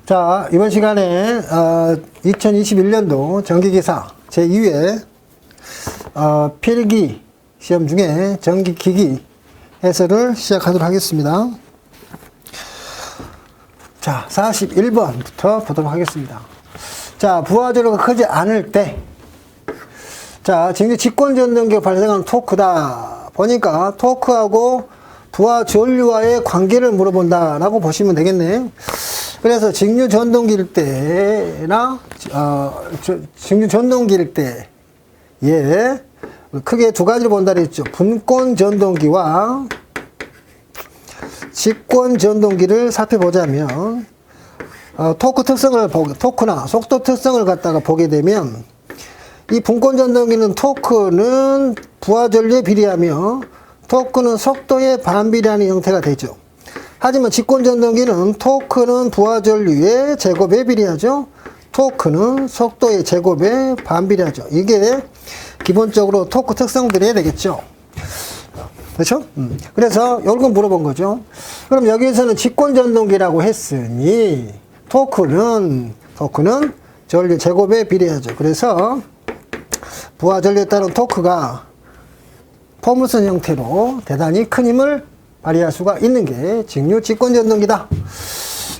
자, 이번 시간에 2021년도 전기기사 제2회 필기 시험 중에 전기기기 해설을 시작하도록 하겠습니다. 자, 41번부터 보도록 하겠습니다. 자, 부하전류가 크지 않을 때, 자, 지금 직권전등기가 발생하는 토크다 보니까 토크하고 부하전류와의 관계를 물어본다라고 보시면 되겠네. 그래서 직류전동기일 때나 직류전동기일 때 크게 두 가지를 본다 그랬죠. 분권전동기와 직권전동기를 살펴보자면 토크 특성을 토크나 속도 특성을 갖다가 보게 되면 이 분권전동기는 토크는 부하전류에 비례하며 토크는 속도에 반비례하는 형태가 되죠. 하지만 직권전동기는 토크는 부하전류의 제곱에 비례하죠. 토크는 속도의 제곱에 반비례하죠. 이게 기본적으로 토크 특성들이 되겠죠. 그렇죠? 그래서 이걸 물어본 거죠. 그럼 여기에서는 직권전동기라고 했으니 토크는 전류 제곱에 비례하죠. 그래서 부하전류에 따른 토크가 포물선 형태로 대단히 큰 힘을 발휘할 수가 있는 게 직류 직권전동기다.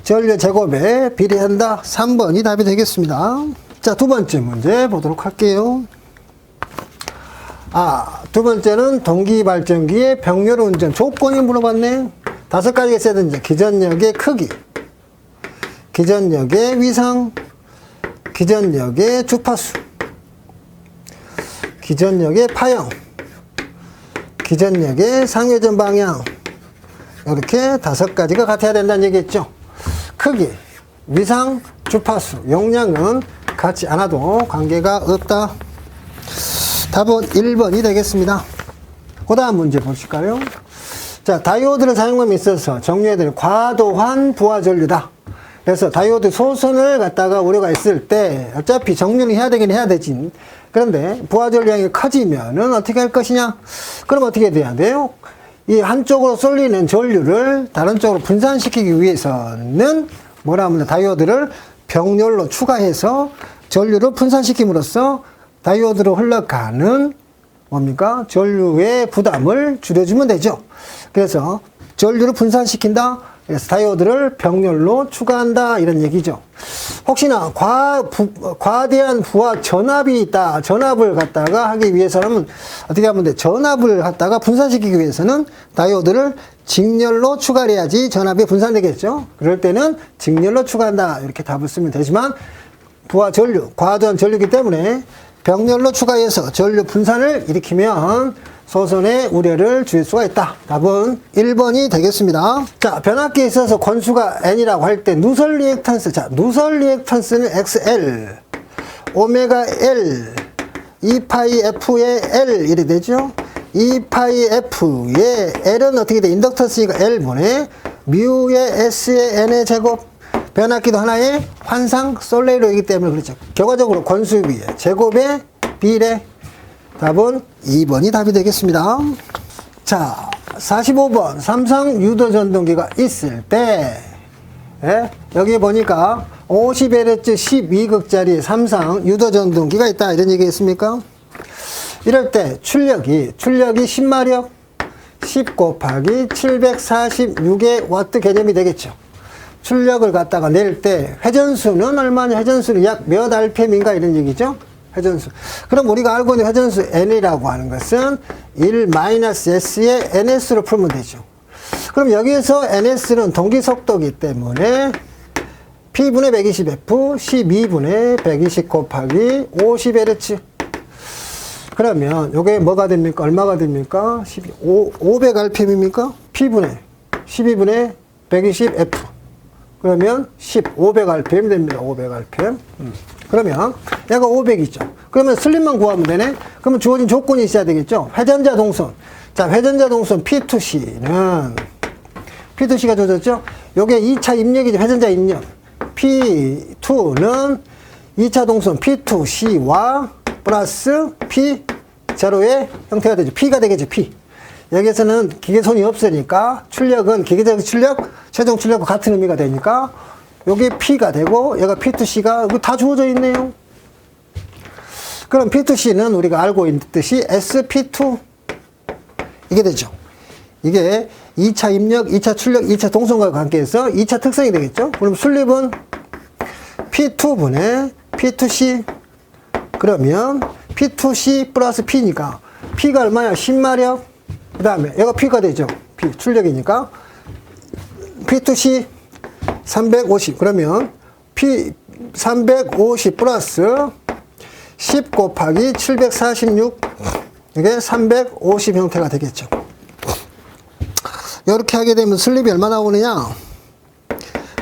전류 제곱에 비례한다. 3번이 답이 되겠습니다. 자, 두 번째 문제 보도록 할게요. 두 번째는 동기발전기의 병렬 운전 조건이 물어봤네. 5가지가 있어야 되는데, 기전력의 크기, 기전력의 위상, 기전력의 주파수, 기전력의 파형, 기전력의 상회전 방향, 이렇게 5가지가 같아야 된다는 얘기겠죠. 크기, 위상, 주파수, 용량은 같지 않아도 관계가 없다. 답은 1번이 되겠습니다. 그 다음 문제 보실까요? 자, 다이오드를 사용함에 있어서 정류해야 되는 과도한 부하전류다. 그래서 다이오드 소선을 갖다가 우려가 있을 때 어차피 정류는 해야 되긴 해야 되지. 그런데 부하전류량이 커지면은 어떻게 할 것이냐? 그럼 어떻게 돼야 돼요? 이 한쪽으로 쏠리는 전류를 다른 쪽으로 분산시키기 위해서는 뭐라 하면 다이오드를 병렬로 추가해서 전류를 분산시킴으로써 다이오드로 흘러가는 뭡니까? 전류의 부담을 줄여주면 되죠. 그래서 전류를 분산시킨다. 그래서 다이오드를 병렬로 추가한다. 이런 얘기죠. 혹시나 과대한 부하 전압이 있다. 전압을 갖다가 하기 위해서는 어떻게 하면 돼? 전압을 갖다가 분산시키기 위해서는 다이오드를 직렬로 추가를 해야지 전압이 분산되겠죠. 그럴 때는 직렬로 추가한다. 이렇게 답을 쓰면 되지만 부하 전류, 과도한 전류이기 때문에 병렬로 추가해서 전류 분산을 일으키면 소선의 우려를 줄일 수가 있다. 답은 1번이 되겠습니다. 자, 변압기에 있어서 권수가 N이라고 할 때 누설 리액턴스. 자, 누설 리액턴스는 XL, 오메가 L, 2파이 F의 L 이렇게 되죠. 2파이 F의 L은 어떻게 돼? 인덕턴스니까 L분의 뮤의 S의 N의 제곱. 변압기도 하나의 환상 솔레이로이기 때문에 그렇죠. 결과적으로 권수비의 제곱의 비례. 답은 2번이 답이 되겠습니다. 자, 45번 삼성 유도전동기가 있을 때 여기 보니까 50Hz 12극짜리 삼성 유도전동기가 있다 이런 얘기했습니까? 이럴 때 출력이 10마력 10 곱하기 746의 와트 개념이 되겠죠. 출력을 갖다가 낼 때 회전수는 얼마냐? 회전수는 약 몇 RPM인가 이런 얘기죠. 회전수. 그럼 우리가 알고 있는 회전수 N이라고 하는 것은 1-S의 NS로 풀면 되죠. 그럼 여기에서 NS는 동기속도이기 때문에 P분의 120F 12분의 120 곱하기 50Hz. 그러면 이게 뭐가 됩니까? 얼마가 됩니까? 500rpm입니까? P분의 12분의 120F. 그러면 500rpm 됩니다. 500rpm. 그러면 얘가 500이죠. 그러면 슬립만 구하면 되네. 그러면 주어진 조건이 있어야 되겠죠. 회전자 동선. 자, 회전자 동선 P2C는 P2C가 주어졌죠. 요게 2차 입력이죠. 회전자 입력. P2는 2차 동선 P2C와 플러스 P0의 형태가 되죠. P가 되겠죠. P. 여기에서는 기계손이 없으니까 출력은 기계적 출력, 최종 출력과 같은 의미가 되니까 요게 P가 되고 얘가 P2C가 다 주어져 있네요. 그럼 P2C는 우리가 알고 있듯이 SP2 이게 되죠. 이게 2차 입력, 2차 출력, 2차 동선과 관계해서 2차 특성이 되겠죠. 그럼 순립은 P2분의 P2C 그러면 P2C 플러스 P니까 P가 얼마야? 10마력 그 다음에 얘가 P가 되죠. P 출력이니까 P2C 350 그러면 P 350 플러스 10 곱하기 746 이게 350 형태가 되겠죠. 이렇게 하게 되면 슬립이 얼마 나오느냐?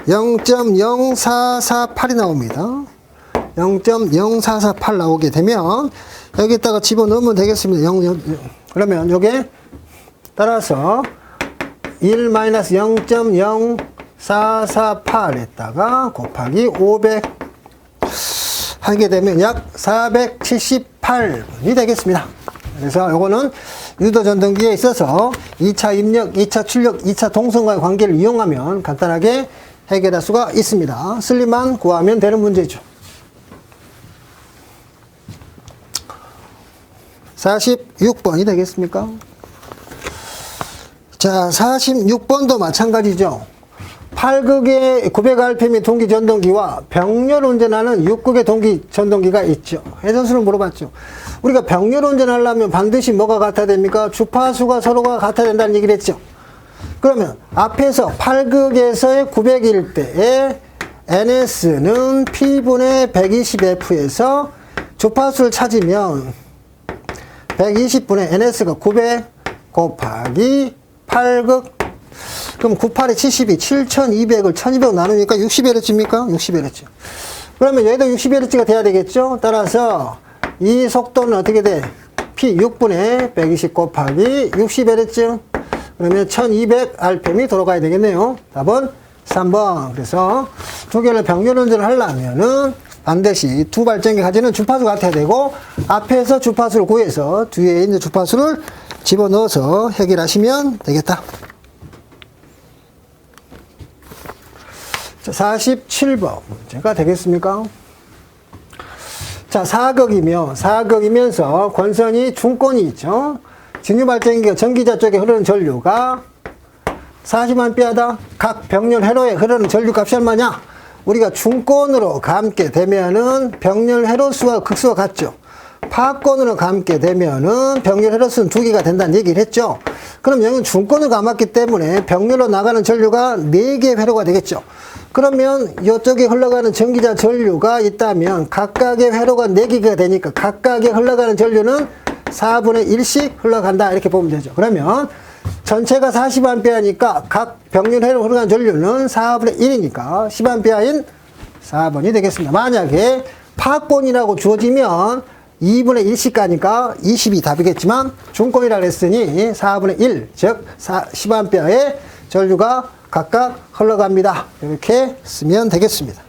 0.0448이 나옵니다. 0.0448 나오게 되면 여기다가 집어넣으면 되겠습니다. 그러면 요게 따라서 1-0.0448에다가 곱하기 500 하게 되면 약 478분이 되겠습니다. 그래서 요거는 유도 전등기에 있어서 2차 입력, 2차 출력, 2차 동선과의 관계를 이용하면 간단하게 해결할 수가 있습니다. 슬립만 구하면 되는 문제죠. 46번이 되겠습니까? 자, 46번도 마찬가지죠. 8극의 900rpm의 동기 전동기와 병렬 운전하는 6극의 동기 전동기가 있죠. 해전수를 물어봤죠. 우리가 병렬 운전하려면 반드시 뭐가 같아야 됩니까? 주파수가 서로가 같아야 된다는 얘기를 했죠. 그러면 앞에서 8극에서의 900일 때에 NS는 P분의 120F에서 주파수를 찾으면 120분의 NS가 900 곱하기 8극 그럼 98에 72, 7200을 1200 나누니까 60Hz입니까? 60Hz. 그러면 여기도 60Hz가 돼야 되겠죠? 따라서 이 속도는 어떻게 돼? P 6분의 120 곱하기 60Hz. 그러면 1200rpm이 돌아가야 되겠네요. 답은 3번. 그래서 두 개를 병렬 운전을 하려면은 반드시 두 발전기 가지는 주파수가 같아야 되고 앞에서 주파수를 구해서 뒤에 있는 주파수를 집어넣어서 해결하시면 되겠다. 자, 47번 문제가 되겠습니까? 자, 4극이면서 권선이 중권이 있죠. 직류발전기가 전기자 쪽에 흐르는 전류가 40A다. 각 병렬 회로에 흐르는 전류 값이 얼마냐? 우리가 중권으로 감게 되면은 병렬 회로수와 극수가 같죠. 파권으로 감게 되면은 병렬 회로수는 2개가 된다는 얘기를 했죠. 그럼 여기는 중권을 감았기 때문에 병렬로 나가는 전류가 4개의 회로가 되겠죠. 그러면 이쪽에 흘러가는 전기자 전류가 있다면 각각의 회로가 4개가 되니까 각각의 흘러가는 전류는 4분의 1씩 흘러간다 이렇게 보면 되죠. 그러면 전체가 40A니까 각 병렬 회로 흘러가는 전류는 4분의 1이니까 10A인 4번이 되겠습니다. 만약에 파권이라고 주어지면 2분의 1씩 가니까 20이 답이겠지만 중권이라고 했으니 4분의 1, 즉 10A의 전류가 각각 흘러갑니다. 이렇게 쓰면 되겠습니다.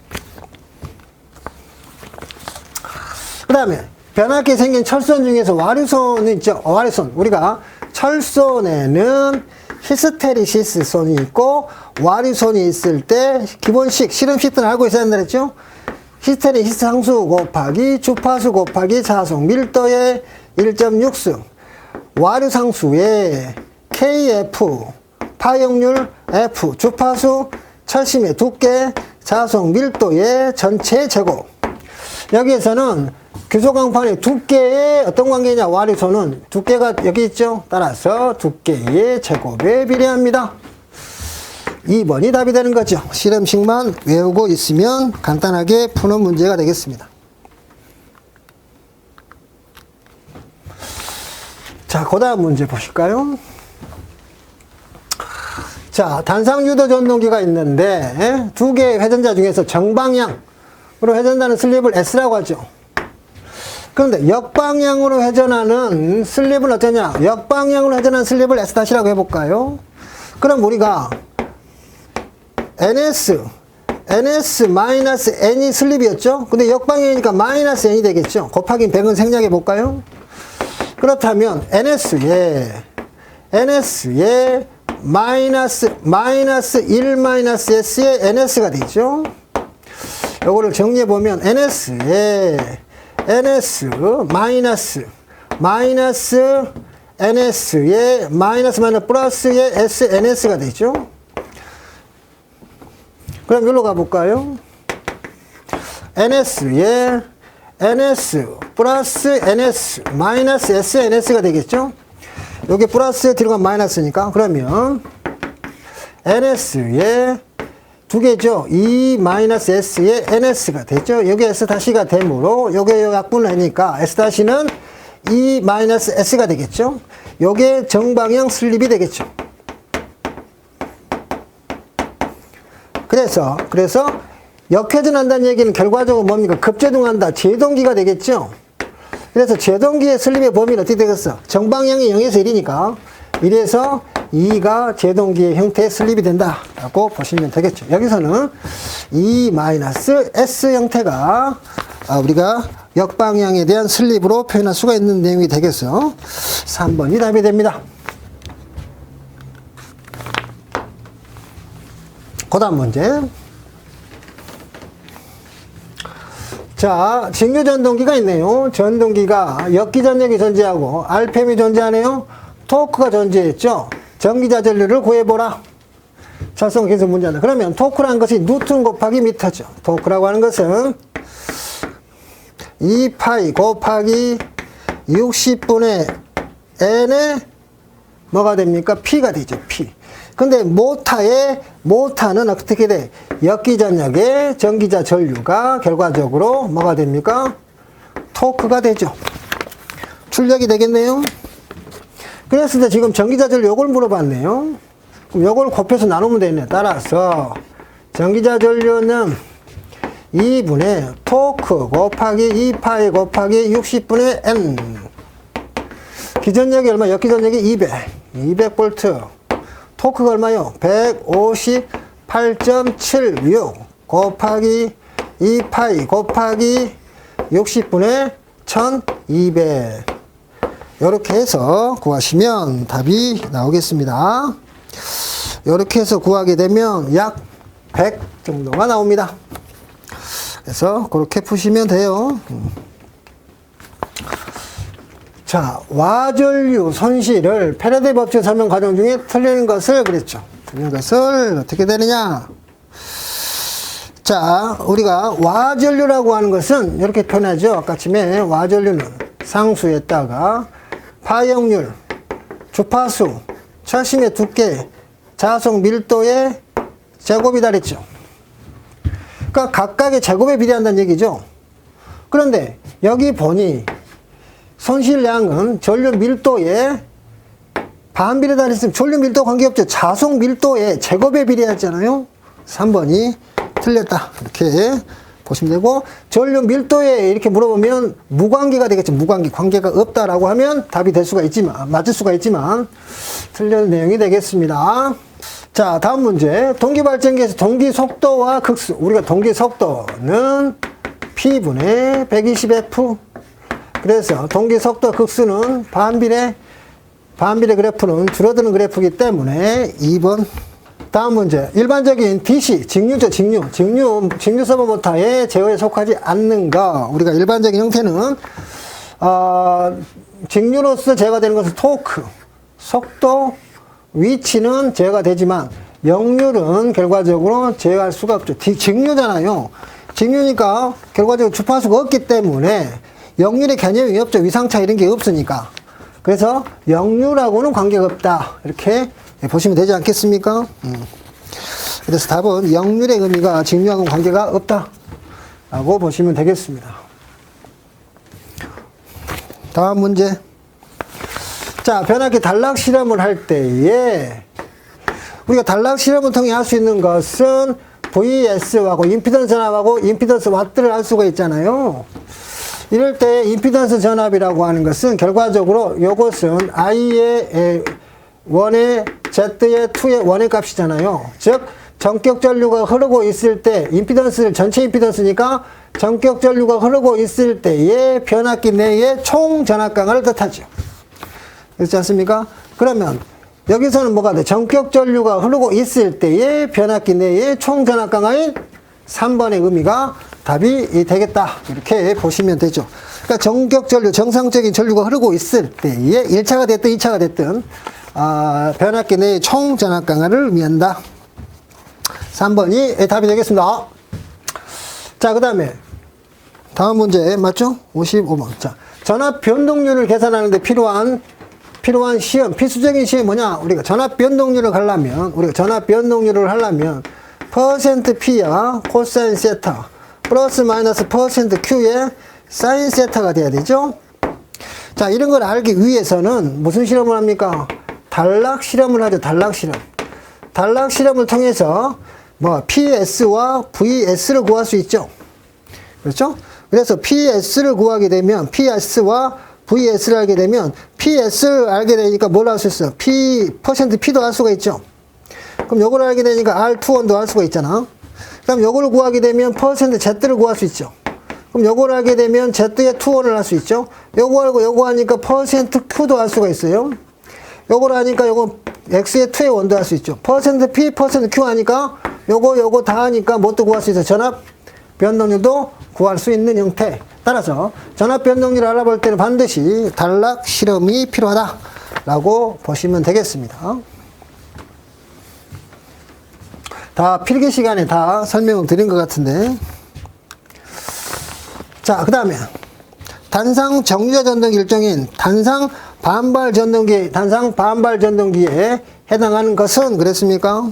그 다음에 변압기 생긴 철선 중에서 와류선이 있죠. 와류선. 우리가 철선에는 히스테리시스 선이 있고 와류선이 있을 때 기본식 실험식 들 알고 있어야 된다 그랬죠. 히스테리시스 상수 곱하기 주파수 곱하기 자속 밀도의 1.6승 와류상수의 KF 파형률 F 주파수 철심의 두께 자속 밀도의 전체 제곱. 여기에서는 규소광판의 두께의 어떤 관계냐? 와류선은 두께가 여기 있죠. 따라서 두께의 제곱에 비례합니다. 2번이 답이 되는 거죠. 실험식만 외우고 있으면 간단하게 푸는 문제가 되겠습니다. 자, 그 다음 문제 보실까요? 자, 단상유도 전동기가 있는데 두 개의 회전자 중에서 정방향으로 회전하는 슬립을 S라고 하죠. 그런데 역방향으로 회전하는 슬립은 어쩌냐? 역방향으로 회전하는 슬립을 S-라고 해볼까요? 그럼 우리가 NS-N이 슬립이었죠? 근데 역방향이니까 마이너스 N이 되겠죠? 곱하기 100은 생략해볼까요? 그렇다면 NS에 마이너스 1 마이너스 S의 NS가 되죠? 요거를 정리해보면 NS에 NS 마이너스 NS에 마이너스 플러스에 SNS가 되죠. 그럼 여기로 가볼까요? NS에 NS 플러스 NS 마이너스 SNS가 되겠죠. 여기 플러스에 들어가면 마이너스니까 그러면 NS에 두 개죠. E 마이너스 S에 NS가 되죠. 여기 S 다시가 되므로 요게 약분을 하니까 S 다시는 E 마이너스 S가 되겠죠. 요게 정방향 슬립이 되겠죠. 그래서 역회전한다는 얘기는 결과적으로 뭡니까? 급제동한다. 제동기가 되겠죠. 그래서 제동기의 슬립의 범위는 어떻게 되겠어? 정방향이 0에서 1이니까 1에서 2가 제동기의 형태의 슬립이 된다라고 보시면 되겠죠. 여기서는 E-S 형태가 우리가 역방향에 대한 슬립으로 표현할 수가 있는 내용이 되겠어. 3번이 답이 됩니다. 그 다음 문제. 자, 직류 전동기가 있네요. 전동기가 역기전력이 존재하고 RPM이 존재하네요. 토크가 존재했죠. 전기자 전류를 구해보라. 철성 계속 문제다. 그러면 토크라는 것이 뉴턴 곱하기 미터죠. 토크라고 하는 것은 2파이 곱하기 60분의 N에 뭐가 됩니까? P가 되죠. P. 근데 모타는 어떻게 돼? 역기전력의 전기자 전류가 결과적으로 뭐가 됩니까? 토크가 되죠. 출력이 되겠네요. 그랬을 때 지금 전기자 전류 요걸 물어봤네요. 그럼 요걸 곱해서 나누면 되네. 따라서 전기자 전류는 2분의 토크 곱하기 2파이 곱하기 60분의 N. 기전력이 얼마? 역기전력이 200V. 토크가 얼마요? 158.76 곱하기 2파이 곱하기 60분의 1200. 이렇게 해서 구하시면 답이 나오겠습니다. 이렇게 해서 구하게 되면 약 100 정도가 나옵니다. 그래서 그렇게 푸시면 돼요. 자, 와전류 손실을 패러데이 법칙 설명 과정 중에 틀리는 것을 그랬죠. 틀리는 것을 어떻게 되느냐. 자, 우리가 와전류라고 하는 것은 이렇게 표현하죠. 아까쯤에 와전류는 상수에다가 파형률, 주파수, 철심의 두께, 자속 밀도의 제곱이다 그랬죠. 그러니까 각각의 제곱에 비례한다는 얘기죠. 그런데 여기 보니 손실량은 전류 밀도의 반비례다 그랬으면 전류 밀도 관계없죠. 자속 밀도의 제곱에 비례하잖아요. 3번이 틀렸다. 이렇게 보시면 되고, 전류 밀도에 이렇게 물어보면 무관계가 되겠죠. 무관계, 관계가 없다라고 하면 답이 될 수가 있지만, 맞을 수가 있지만 틀린 내용이 되겠습니다. 자, 다음 문제. 동기발전기에서 동기속도와 극수. 우리가 동기속도는 P분의 120F. 그래서 동기속도 극수는 반비례 그래프는 줄어드는 그래프이기 때문에 2번. 다음 문제. 일반적인 DC, 직류죠, 직류 서버 모터의 제어에 속하지 않는 거. 우리가 일반적인 형태는, 직류로서 제어가 되는 것은 토크, 속도, 위치는 제어가 되지만, 역률은 결과적으로 제어할 수가 없죠. 직류잖아요. 직류니까 결과적으로 주파수가 없기 때문에 역률의 개념이 없죠. 위상차 이런 게 없으니까. 그래서 역률하고는 관계가 없다. 이렇게 보시면 되지 않겠습니까? 그래서 답은 역률의 의미가 직류하고는 관계가 없다 라고 보시면 되겠습니다. 다음 문제. 자, 변압기 단락 실험을 할 때에 우리가 단락 실험을 통해 할 수 있는 것은 VS하고 임피던스 전압하고 임피던스 와트를 할 수가 있잖아요. 이럴 때 임피던스 전압이라고 하는 것은 결과적으로 이것은 I의 1의 Z의 2의 1의 값이잖아요. 즉 전격 전류가 흐르고 있을 때 임피던스를 전체 임피던스니까 전격 전류가 흐르고 있을 때의 변압기 내의 총 전압강을 뜻하죠. 그렇지 않습니까? 그러면 여기서는 뭐가 돼? 전격 전류가 흐르고 있을 때의 변압기 내의 총 전압강의 3번의 의미가 답이 되겠다. 이렇게 보시면 되죠. 그러니까 정격 전류, 정상적인 전류가 흐르고 있을 때에 1차가 됐든 2차가 됐든 변압기 내의 총 전압 강화를 의미한다. 3번이 답이 되겠습니다. 자, 그 다음에 다음 문제 맞죠? 55번. 자, 전압 변동률을 계산하는데 필요한 시험, 필수적인 시험이 뭐냐? 우리가 전압 변동률을 하려면 퍼센트 P야 코사인 세타 플러스 마이너스 퍼센트 Q의 사인 세타가 돼야 되죠? 자, 이런 걸 알기 위해서는 무슨 실험을 합니까? 단락 실험을 하죠. 단락 실험을 통해서 PS와 VS를 구할 수 있죠. 그렇죠? 그래서 PS를 구하게 되면 PS와 VS를 알게 되면 PS를 알게 되니까 뭘 할 수 있어요? 퍼센트 P도 알 수가 있죠. 그럼 요걸 알게 되니까 R21도 알 수가 있잖아. 그럼 요걸 구하게 되면 퍼센트 Z를 구할 수 있죠. 그럼 요걸 알게 되면 Z의 2원을 할 수 있죠. 요거 알고 요거 하니까 퍼센트 Q도 알 수가 있어요. 요걸 하니까 요거 X의 2의 원도 할 수 있죠. 퍼센트 P, 퍼센트 Q 하니까 요거 다 하니까 뭣도 구할 수 있어요. 전압 변동률도 구할 수 있는 형태. 따라서 전압 변동률을 알아볼 때는 반드시 단락 실험이 필요하다라고 보시면 되겠습니다. 다 필기 시간에 다 설명을 드린 것 같은데. 자, 그 다음에 단상 정유자 전동기 일종인 단상 반발 전동기에 해당하는 것은 그랬습니까?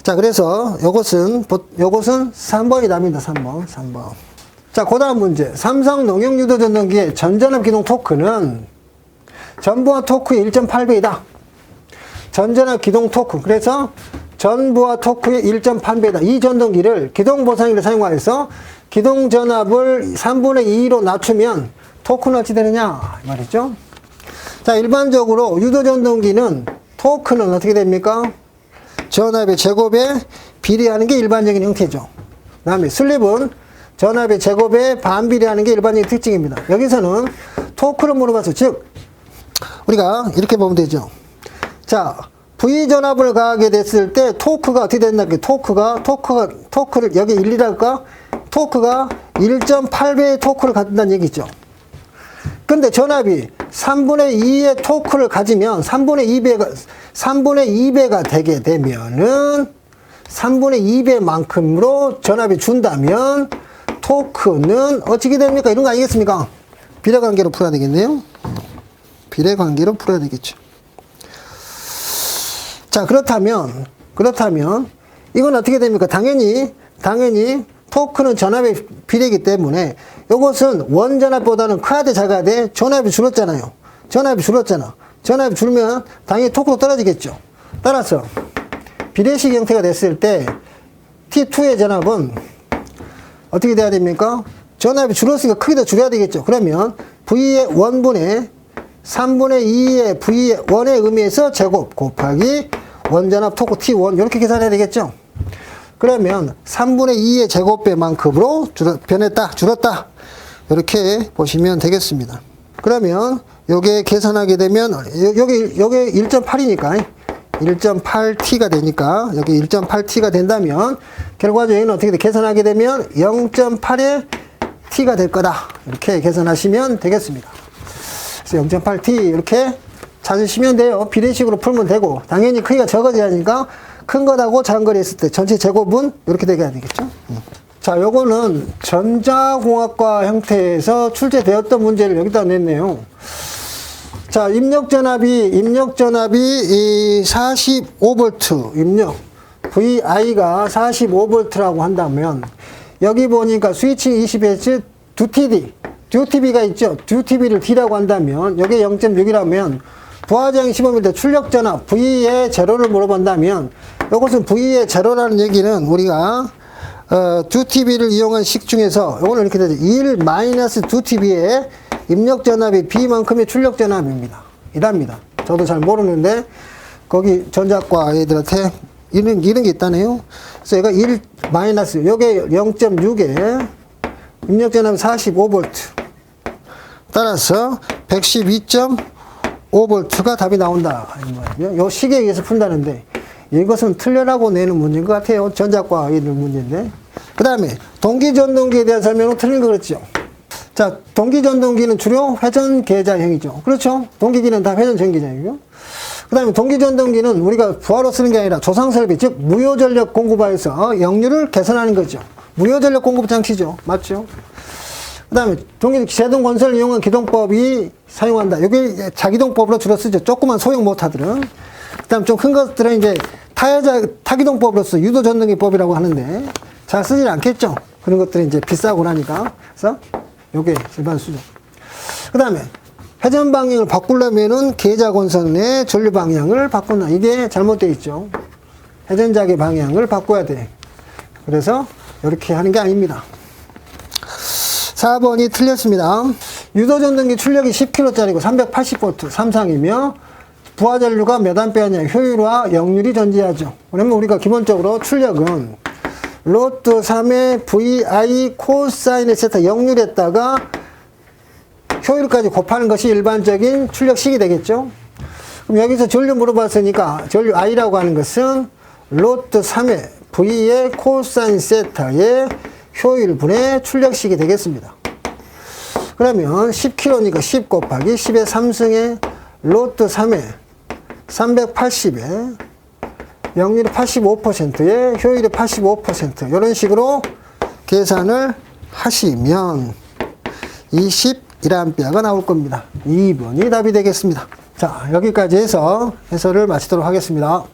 자, 그래서 요것은 3번이 답니다. 3번. 자, 그 다음 문제. 삼성 농용 유도 전동기의 전전압 기동 토크는 전부하 토크의 1.8배이다. 전전압 기동 토크. 그래서 전부하 토크의 1.8배이다. 이 전동기를 기동 보상기를 사용하여서 기동 전압을 3분의 2로 낮추면 토크는 어찌 되느냐 이 말이죠. 자, 일반적으로 유도 전동기는 토크는 어떻게 됩니까? 전압의 제곱에 비례하는 게 일반적인 형태죠. 그 다음에 슬립은 전압의 제곱에 반비례하는 게 일반적인 특징입니다. 여기서는 토크를 물어봐서, 즉 우리가 이렇게 보면 되죠. 자, V 전압을 가하게 됐을 때 토크가 어떻게 된다? 토크를 여기 1이랄까? 토크가 1.8배의 토크를 갖는다는 얘기죠. 근데 전압이 3분의 2의 토크를 가지면 3분의 2배가 되게 되면은 3분의 2배만큼으로 전압이 준다면 토크는 어떻게 됩니까? 이런 거 아니겠습니까? 비례관계로 풀어야 되겠네요. 비례관계로 풀어야 되겠죠. 자, 그렇다면 이건 어떻게 됩니까? 당연히 토크는 전압의 비례이기 때문에 이것은 원전압보다는 커야 돼, 작아야 돼? 전압이 줄었잖아요. 전압이 줄면 당연히 토크도 떨어지겠죠. 따라서 비례식 형태가 됐을 때 T2의 전압은 어떻게 돼야 됩니까? 전압이 줄었으니까 크기도 줄여야 되겠죠. 그러면 V의 1분의 3분의 2의 V의 1의 의미에서 제곱 곱하기 원전압 토크 T1 이렇게 계산해야 되겠죠. 그러면 3분의 2의 제곱배만큼으로 줄었다. 이렇게 보시면 되겠습니다. 그러면 요게 계산하게 되면 요게 1.8이니까 1.8T가 되니까 여기 1.8T가 된다면 결과적으로 어떻게 돼? 계산하게 되면 0.8의 T가 될 거다. 이렇게 계산하시면 되겠습니다. 그래서 0.8T 이렇게 찾으시면 돼요. 비례식으로 풀면 되고 당연히 크기가 적어져야 하니까 큰 거하고 작은 거리 있을 때 전체 제곱은 이렇게 되게 해야 되겠죠. 자, 요거는 전자공학과 형태에서 출제되었던 문제를 여기다 냈네요. 자, 입력전압이 45V, VI가 45V라고 한다면, 여기 보니까 스위칭 20Hz 듀티비가 있죠. 듀티비를 D라고 한다면, 여기 0.6이라면, 부하장 15mm 출력전압 V의 제로를 물어본다면, 이것은 V의 제로라는 얘기는 우리가, 듀티비를 이용한 식 중에서, 이거는 이렇게 되죠. 1-듀티비의 입력전압이 B만큼의 출력전압입니다. 이랍니다. 저도 잘 모르는데, 거기 전자과 애들한테 이런 게 있다네요. 그래서 얘가 1 마이너스, 요게 0.6에 입력전압이 45V. 따라서 112.5V가 답이 나온다. 요 식에 의해서 푼다는데, 이것은 틀려라고 내는 문제인 것 같아요. 전자과 애들 문제인데. 그 다음에 동기전동기에 대한 설명은 틀린 거 그랬죠. 자, 동기전동기는 주로 회전계좌형이죠. 그렇죠? 동기기는 다 회전전기장이고요. 그 다음에 동기전동기는 우리가 부하로 쓰는 게 아니라 조상설비, 즉 무효전력 공급하여서 역률을 개선하는 거죠. 무효전력 공급 장치죠. 맞죠? 그 다음에 제동 건설 이용한 기동법이 사용한다. 이게 자기동법으로 주로 쓰죠. 조그만 소형 모터들은. 그 다음 좀 큰 것들은 이제 타기동법으로서 유도전동기법이라고 하는데 잘 쓰질 않겠죠. 그런 것들이 이제 비싸고 나니까. 그래서 요게 일반 수준. 그 다음에 회전 방향을 바꾸려면은 계좌건선의 전류 방향을 바꾼다. 이게 잘못되어 있죠. 회전작의 방향을 바꿔야 돼. 그래서 이렇게 하는 게 아닙니다. 4번이 틀렸습니다. 유도전동기 출력이 10kg짜리고 380V 삼상이며 부하전류가 몇 암페어냐 효율화 역률이 존재하죠. 그러면 우리가 기본적으로 출력은 로트 3의 VI 코사인의 세타 역률에다가 효율까지 곱하는 것이 일반적인 출력식이 되겠죠. 그럼 여기서 전류 물어봤으니까 전류 I라고 하는 것은 로트 3의 V의 코사인 세타의 효율분의 출력식이 되겠습니다. 그러면 10kg니까 10 곱하기 10의 3승의 로트 3의 380에 역률이 85%에 효율이 85% 이런 식으로 계산을 하시면 21A가 나올 겁니다. 2번이 답이 되겠습니다. 자, 여기까지 해서 해설을 마치도록 하겠습니다.